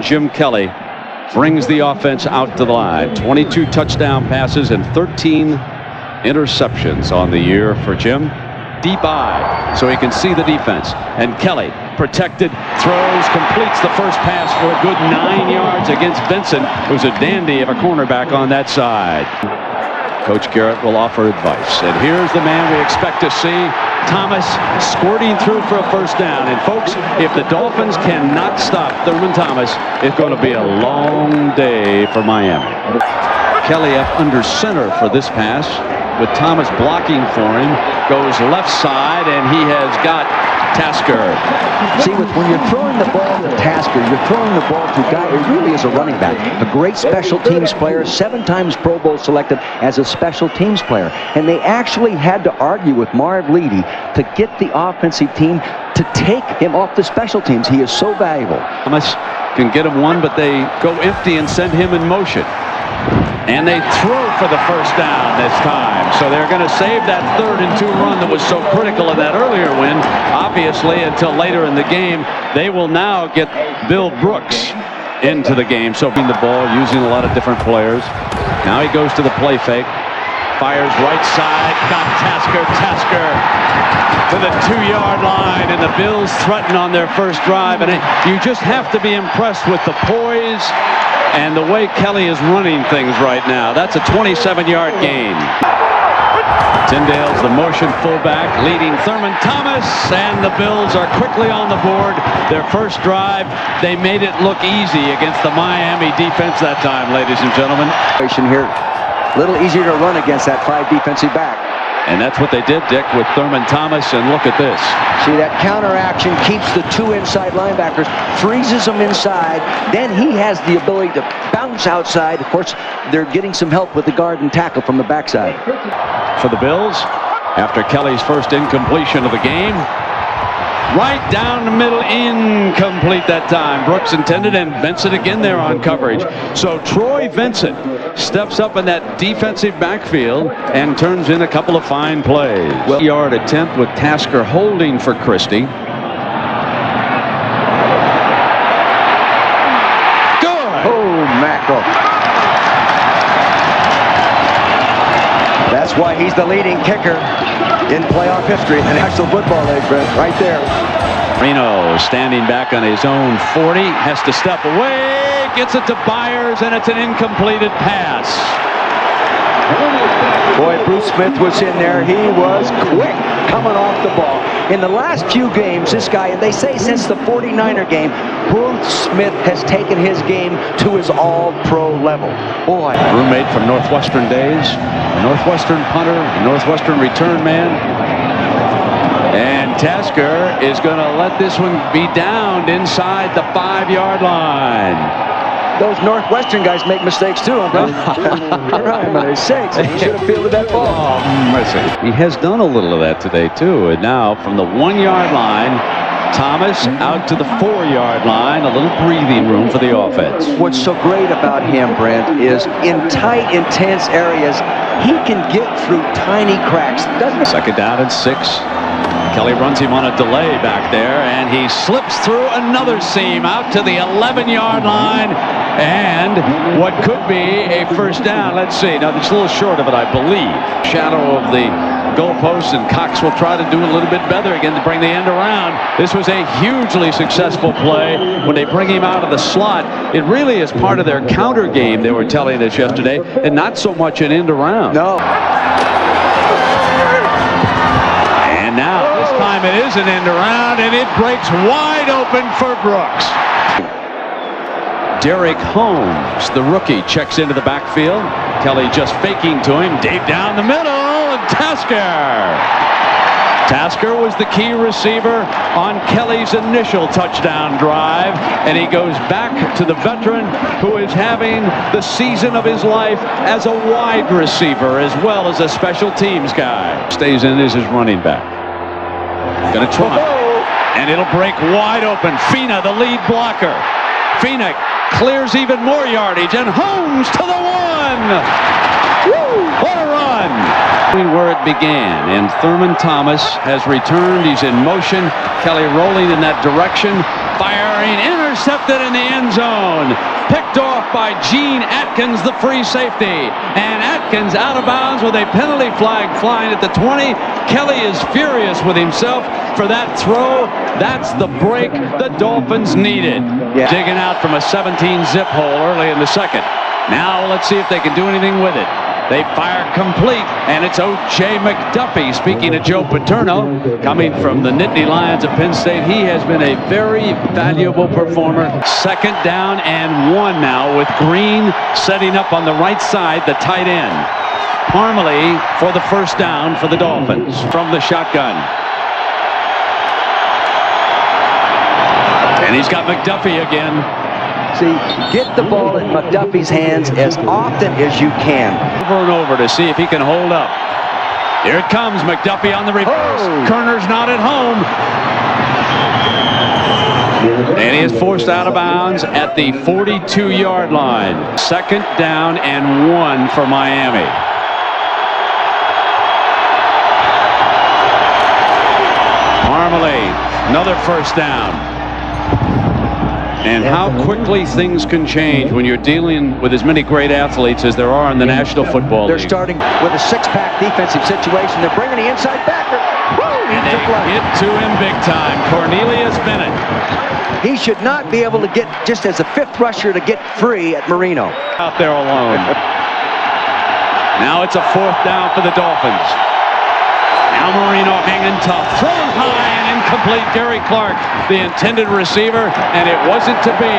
Jim Kelly brings the offense out to the line. 22 touchdown passes and 13 interceptions on the year for Jim. Deep eye so he can see the defense, and Kelly protected, throws, completes the first pass for a good 9 yards against Vincent, who's a dandy of a cornerback on that side. Coach Garrett will offer advice, and here's the man we expect to see, Thomas, squirting through for a first down. And folks, if the Dolphins cannot stop Thurman Thomas, it's going to be a long day for Miami. Kelly up under center for this pass, with Thomas blocking for him, goes left side, and he has got Tasker. See, when you're throwing the ball to Tasker, you're throwing the ball to a guy who really is a running back, a great special teams player, 7 times Pro Bowl selected as a special teams player. And they actually had to argue with Marv Leedy to get the offensive team to take him off the special teams. He is so valuable. Thomas can get him one, but they go empty and send him in motion. And they throw for the first down this time. So they're going to save that 3rd and 2 run that was so critical in that earlier win, obviously, until later in the game. They will now get Bill Brooks into the game. So being the ball, using a lot of different players. Now he goes to the play fake. Fires right side. Got Tasker to the 2-yard line. And the Bills threaten on their first drive. And you just have to be impressed with the poise and the way Kelly is running things right now. That's a 27-yard gain. Tyndale's the motion fullback, leading Thurman Thomas, and the Bills are quickly on the board. Their first drive, they made it look easy against the Miami defense that time, ladies and gentlemen. Here, a little easier to run against that 5 defensive back. And that's what they did, Dick, with Thurman Thomas, and look at this. See, that counter action keeps the 2 inside linebackers, freezes them inside, then he has the ability to bounce outside. Of course, they're getting some help with the guard and tackle from the backside. For the Bills, after Kelly's first incompletion of the game, right down the middle, incomplete that time. Brooks intended, and Vincent again there on coverage. So Troy Vincent steps up in that defensive backfield and turns in a couple of fine plays. Well-yard attempt with Tasker holding for Christie. Good! Oh, mackerel. That's why he's the leading kicker in playoff history in the National Football League, Brent, right there. Reno standing back on his own 40, has to step away, gets it to Byers, and it's an incompleted pass. Boy, Bruce Smith was in there. He was quick coming off the ball. In the last few games, this guy, and they say since the 49er game, Bruce Smith has taken his game to his all-pro level. Boy. Roommate from Northwestern days, Northwestern punter, Northwestern return man. And Tasker is going to let this one be downed inside the 5-yard line. Those Northwestern guys make mistakes too, huh? You're right, mistakes. He should have fielded that ball. He has done a little of that today too. And now from the 1-yard line, Thomas out to the 4-yard line, a little breathing room for the offense. What's so great about him, Brent, is in tight, intense areas, he can get through tiny cracks. Doesn't 2nd down and 6. Kelly runs him on a delay back there, and he slips through another seam out to the 11-yard line, and what could be a first down. Let's see. Now, it's a little short of it, I believe. Shadow of the goalpost, and Cox will try to do a little bit better again to bring the end around. This was a hugely successful play when they bring him out of the slot. It really is part of their counter game, they were telling us yesterday, and not so much an end around. No. And now, this time it is an end around, and it breaks wide open for Brooks. Derek Holmes, the rookie, checks into the backfield. Kelly just faking to him. Dave down the middle, and Tasker was the key receiver on Kelly's initial touchdown drive, and he goes back to the veteran who is having the season of his life as a wide receiver as well as a special teams guy. Stays in as his running back. Gonna try, and it'll break wide open. Fina, the lead blocker. Fina clears even more yardage, and Holmes to the 1. Woo! What a run! Where it began, and Thurman Thomas has returned. He's in motion. Kelly rolling in that direction, firing, intercepted in the end zone. picked off by Gene Atkins, the free safety. And Atkins out of bounds with a penalty flag flying at the 20. Kelly is furious with himself for that throw. That's the break the Dolphins needed. Yeah. Digging out from a 17-zip hole early in the second. Now let's see if they can do anything with it. They fire complete, and it's O.J. McDuffie. Speaking of Joe Paterno, coming from the Nittany Lions of Penn State, he has been a very valuable performer. Second down and 1 now with Green setting up on the right side, the tight end. Parmalee for the first down for the Dolphins from the shotgun. And he's got McDuffie again. See, get the ball in McDuffie's hands as often as you can. Over and over to see if he can hold up. Here it comes, McDuffie on the reverse. Oh. Kerner's not at home. And he is forced out of bounds at the 42-yard line. Second down and 1 for Miami. Parmalee, another first down. And how quickly things can change when you're dealing with as many great athletes as there are in the National Football League. They're starting with a six-pack defensive situation. They're bringing the inside backer. And they get to him big time. Cornelius Bennett. He should not be able to get, just as a fifth rusher, to get free at Marino. Out there alone. Now it's a fourth down for the Dolphins. Now Marino hanging tough. Thrown high and incomplete. Gary Clark, the intended receiver, and it wasn't to be.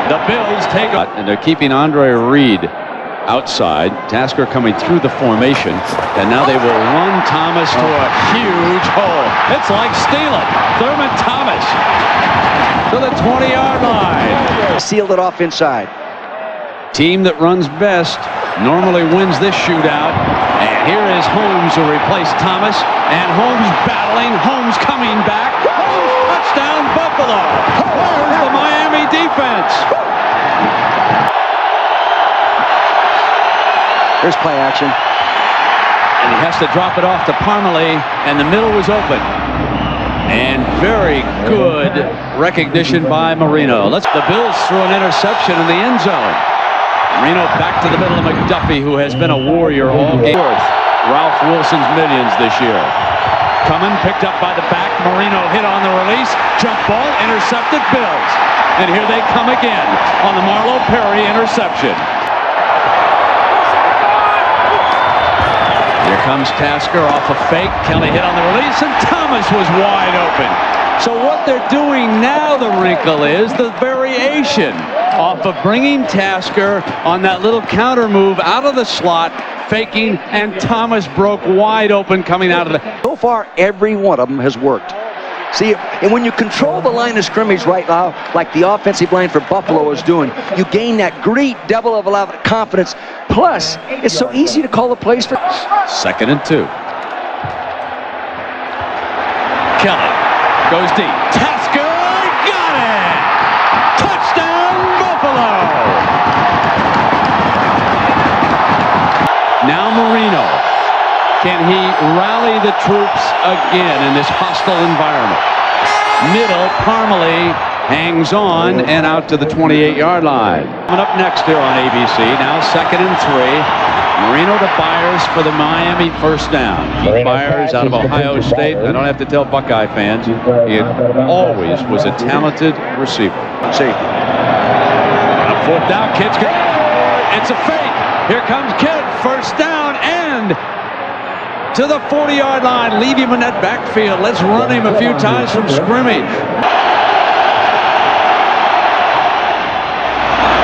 The Bills take it. And they're keeping Andre Reed outside. Tasker coming through the formation. And now they will run Thomas to a huge hole. It's like stealing. Thurman Thomas to the 20-yard line. Sealed it off inside. Team that runs best normally wins this shootout. And here is Holmes to replace Thomas. And Holmes battling. Holmes coming back. Touchdown Buffalo. Where's the Miami defense? There's play action. And he has to drop it off to Parmalee. And the middle was open. And very good recognition by Marino. The Bills threw an interception in the end zone. Marino back to the middle of McDuffie, who has been a warrior all game. Ralph Wilson's millions this year. Coming, picked up by the back. Marino hit on the release. Jump ball, intercepted Bills. And here they come again on the Marlo Perry interception. Here comes Tasker off a fake. Kelly hit on the release, and Thomas was wide open. So what they're doing now, the wrinkle is the variation off of bringing Tasker on that little counter move out of the slot, faking, and Thomas broke wide open coming out of the... So far, every one of them has worked. See, and when you control the line of scrimmage right now, like the offensive line for Buffalo is doing, you gain that great double of a lot of confidence. Plus, it's so easy to call the plays for... Second and 2. Kelly goes deep. Tasker got it! Touchdown, Buffalo! Now Marino. Can he rally the troops again in this hostile environment? Middle, Parmalee hangs on and out to the 28-yard line. Coming up next here on ABC. Now second and 3. Marino to Byers for the Miami first down. Keith Byers out of Ohio State. I don't have to tell Buckeye fans, he always was a talented receiver. Safety. On fourth down, Kidd's good. It's a fake. Here comes Kidd. First down and to the 40-yard line. Leave him in that backfield. Let's run him a few times from scrimmage.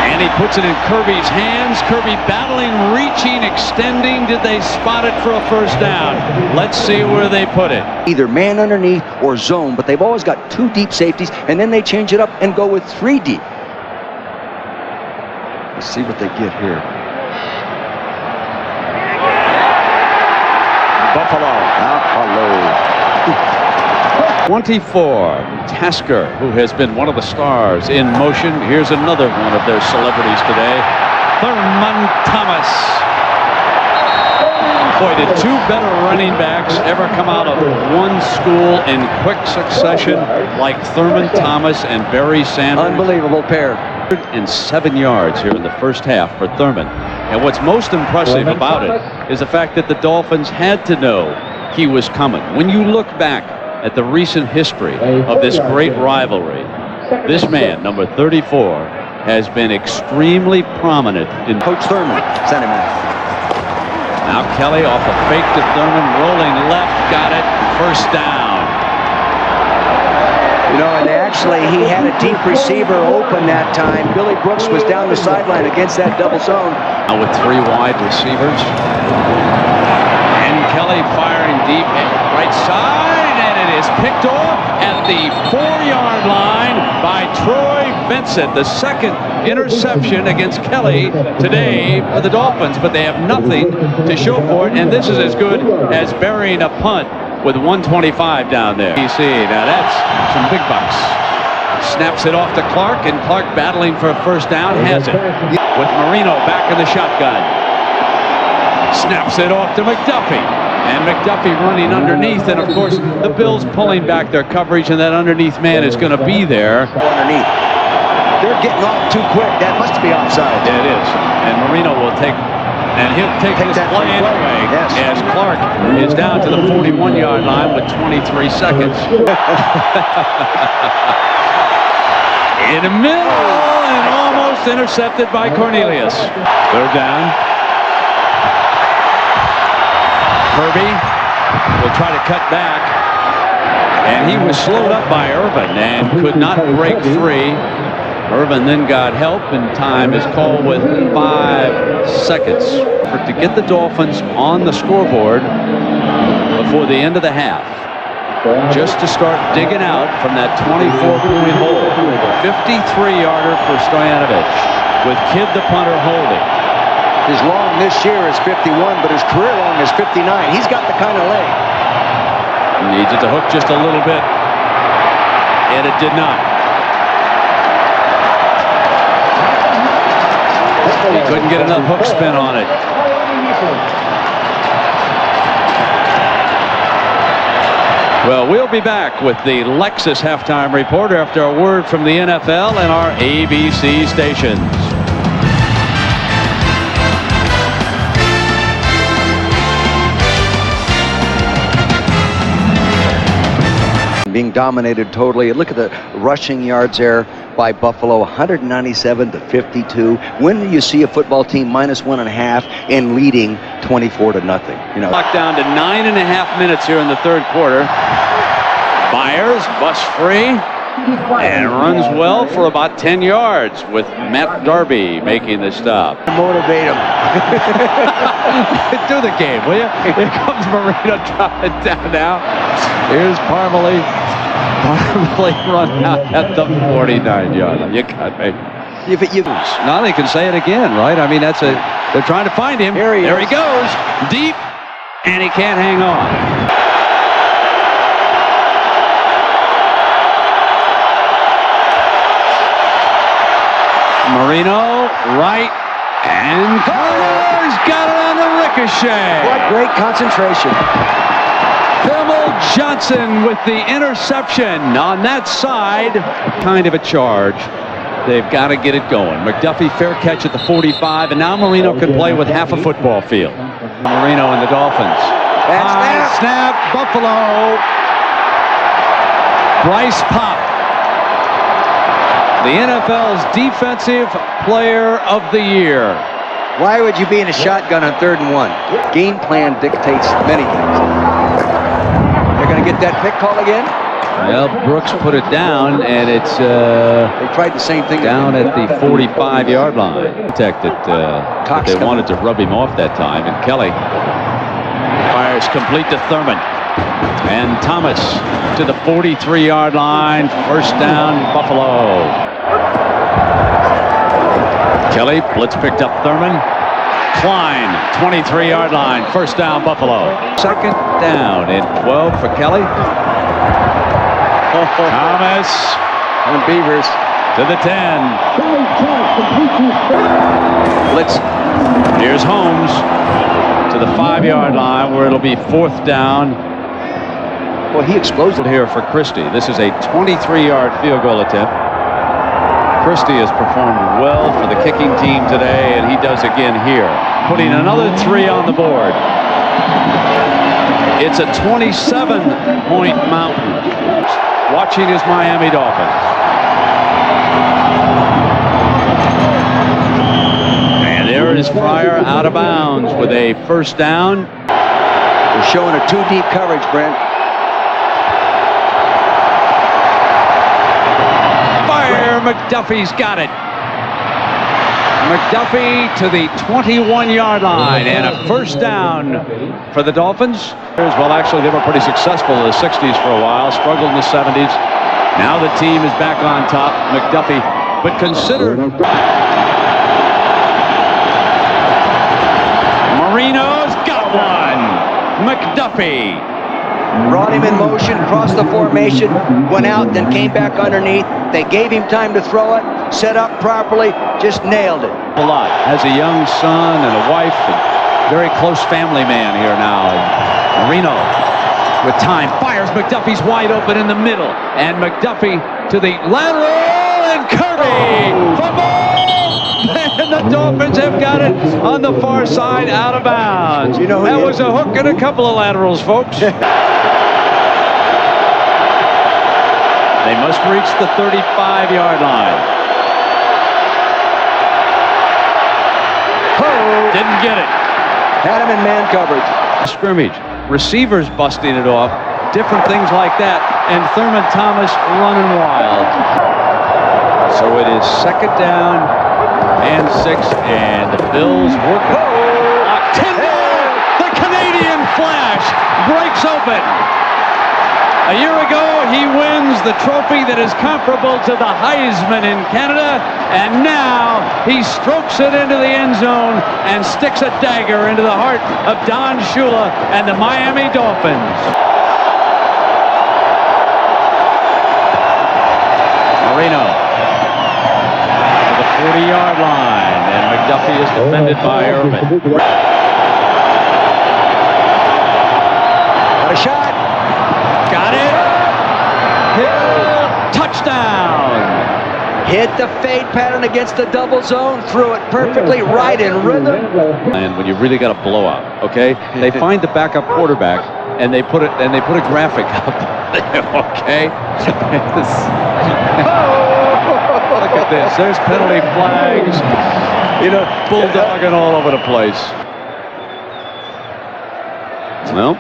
And he puts it in Kirby's hands. Kirby battling, reaching, extending. Did they spot it for a first down? Let's see where they put it. Either man underneath or zone, but they've always got 2 deep safeties, and then they change it up and go with 3 deep. Let's see what they get here. Buffalo. 24. Tasker, who has been one of the stars in motion. Here's another one of their celebrities today. Thurman Thomas. Boy, did 2 better running backs ever come out of one school in quick succession like Thurman Thomas and Barry Sanders. Unbelievable pair. 107 yards here in the first half for Thurman. And what's most impressive about it is the fact that the Dolphins had to know he was coming. When you look back at the recent history of this great rivalry, this man, number 34, has been extremely prominent in Coach Thurman sent him in. Now Kelly off a fake to Thurman, rolling left, got it, first down. You know, and actually he had a deep receiver open that time. Billy Brooks was down the sideline against that double zone. Now with 3 wide receivers. And Kelly firing deep right side, and it is picked off at the 4-yard line by Troy Vincent. The second interception against Kelly today for the Dolphins, but they have nothing to show for it, and this is as good as burying a punt with 125 down there. You see, now that's some big bucks. Snaps it off to Clark, and Clark battling for a first down, has it. With Marino back in the shotgun. Snaps it off to McDuffie. And McDuffie running underneath, and of course the Bills pulling back their coverage, and that underneath man is going to be there. Underneath. They're getting off too quick. That must be offside. Yeah, it is. And Marino will take, and he'll take this play anyway, yes, as Clark is down to the 41-yard line with 23 seconds. In the middle, and almost intercepted by Cornelius. Third down. Kirby will try to cut back, and he was slowed up by Irvin and could not break free. Irvin then got help, and time is called with 5 seconds to get the Dolphins on the scoreboard before the end of the half. Just to start digging out from that 24-point hole. 53-yarder for Stoyanovich, with Kidd the punter holding. His long this year is 51, but his career long is 59. He's got the kind of leg. Needs it to hook just a little bit, and it did not. He couldn't get enough hook spin on it. Well, we'll be back with the Lexus halftime report after a word from the NFL and our ABC stations. Being dominated totally. Look at the rushing yards there by Buffalo, 197 to 52. When do you see a football team minus 1.5 and leading 24 to nothing? You know, Clock down to 9.5 minutes here in the third quarter. Fires, busts free, and runs well for about 10 yards with Matt Darby making the stop. motivate him. Do the game, will you? Here comes Marino dropping down now. Here's Parmalee. Parmalee run out at the 49-yard line. You got me. Now they can say it again, right? I mean, they're trying to find him. There he goes, deep, and he can't hang on. Marino, right, and Carter's got it on the ricochet. What great concentration. Bimmel Johnson with the interception on that side. Kind of a charge. They've got to get it going. McDuffie fair catch at the 45, and now Marino can play with half a football field. Marino and the Dolphins. Snap, Buffalo. Bryce Pop. The NFL's Defensive Player of the Year. Why would you be in a shotgun on 3rd and 1? Game plan dictates many things. They're going to get that pick call again? Well, Brooks put it down, and it's they tried the same thing down at the 45-yard line. Protected. They wanted to rub him off that time, and Kelly fires complete to Thurman. And Thomas to the 43-yard line. First down, Buffalo. Kelly, blitz picked up Thurman. Klein, 23-yard line. First down, Buffalo. Second down and 12 for Kelly. Thomas and Beavers to the 10. Blitz. Here's Holmes to the 5-yard line where it'll be 4th down. Well, he exploded here for Christie. This is a 23-yard field goal attempt Christie has performed well for the kicking team today, and he does again here, putting another 3 on the board. It's a 27-point mountain. Watching his Miami Dolphins. And there is Fryer out of bounds with a first down. They're showing a 2-deep coverage, Brent. Fire! McDuffie's got it. McDuffie to the 21-yard line, and a first down for the Dolphins. Well, actually, they were pretty successful in the 60s for a while, struggled in the 70s. Now the team is back on top. McDuffie, but consider Marino's got one. McDuffie Brought him in motion, crossed the formation, went out, then came back underneath. They gave him time to throw it, set up properly, just nailed it. A lot. Has a young son and a wife, and very close family man here now. Marino with time fires. McDuffie's wide open in the middle, and McDuffie to the lateral, and Kirby fumble, and the Dolphins have got it on the far side, out of bounds. You know, that was a hook and a couple of laterals, folks. They must reach the 35-yard line. Didn't get it. Had him in man coverage. Scrimmage. Receivers busting it off. Different things like that. And Thurman Thomas running wild. So it is second down and 6. And the Bills working. Tyndall, the Canadian Flash, breaks open. A year ago, he wins the trophy that is comparable to the Heisman in Canada, and now he strokes it into the end zone and sticks a dagger into the heart of Don Shula and the Miami Dolphins. Marino to the 40-yard line, and McDuffie is defended by Irvin. Got a shot. Got it. Hill, touchdown. Hit the fade pattern against the double zone, threw it perfectly right in rhythm. And when you really got a blowout, okay, they find the backup quarterback and they put a graphic up. Okay. Look at this. There's penalty flags. You know, bulldogging all over the place. Well,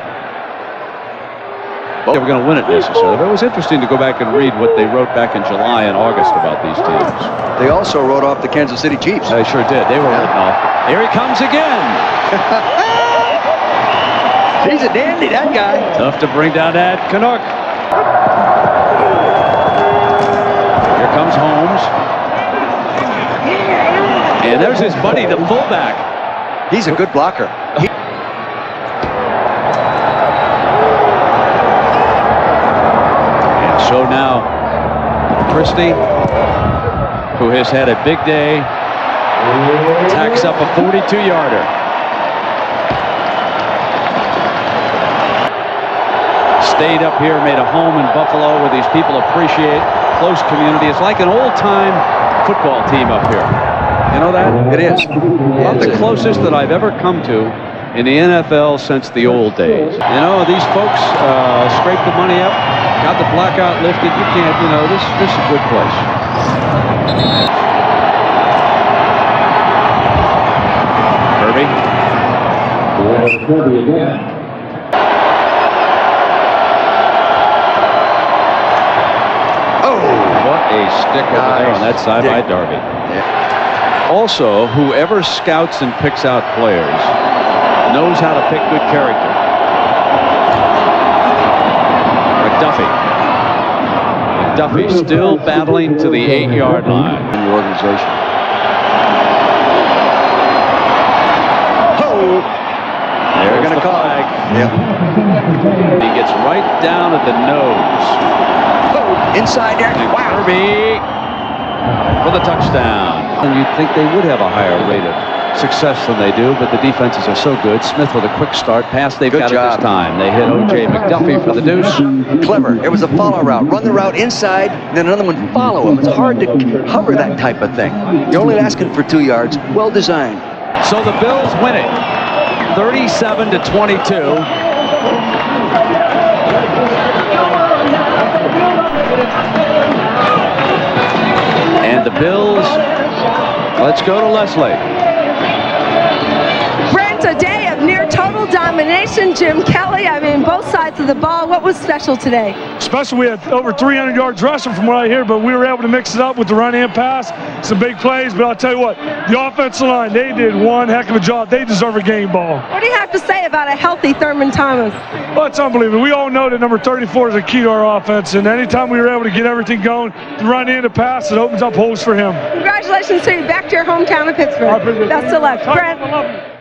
they were going to win it necessarily. But it was interesting to go back and read what they wrote back in July and August about these teams. They also wrote off the Kansas City Chiefs. They sure did. They were written off. Here he comes again. He's a dandy, that guy. Tough to bring down that Canuck. Here comes Holmes. And there's his buddy, the fullback. He's a good blocker. So now, Christie, who has had a big day, tacks up a 42-yarder. Stayed up here, made a home in Buffalo where these people appreciate close community. It's like an old-time football team up here. You know that? It is. About the closest that I've ever come to in the NFL since the old days. You know, these folks scrape the money up, got the blackout lifted. You can't, you know, this is a good place. Kirby. Oh, what a stick over there on that side by Darby. Yeah. Also, whoever scouts and picks out players knows how to pick good character. McDuffie still battling to the 8-yard line. In your organization. Oh! They're going to call it. Yep. He gets right down at the nose. Oh, inside there. Wow. Kirby for the touchdown. And you'd think they would have a higher rate of success than they do, but the defenses are so good. Smith with a quick start. Pass, they've Good got job. it this time. They hit O.J. McDuffie for the deuce. Clever. It was a follow route. Run the route inside, then another one follow him. It's hard to cover that type of thing. You're only asking for 2 yards. Well designed. So the Bills win it, 37-22. And the Bills, let's go to Leslie. Brent, a day of near total domination. Jim Kelly, I mean, both sides of the ball. What was special today? Special, we had over 300 yards rushing from what I hear, but we were able to mix it up with the run and pass. Some big plays, but I'll tell you what, the offensive line, they did one heck of a job. They deserve a game ball. What do you have to say about a healthy Thurman Thomas? Well, it's unbelievable. We all know that number 34 is a key to our offense, and anytime we were able to get everything going, the run and the pass, it opens up holes for him. Congratulations to you. Back to your hometown of Pittsburgh. Best of luck. Brent. I love you.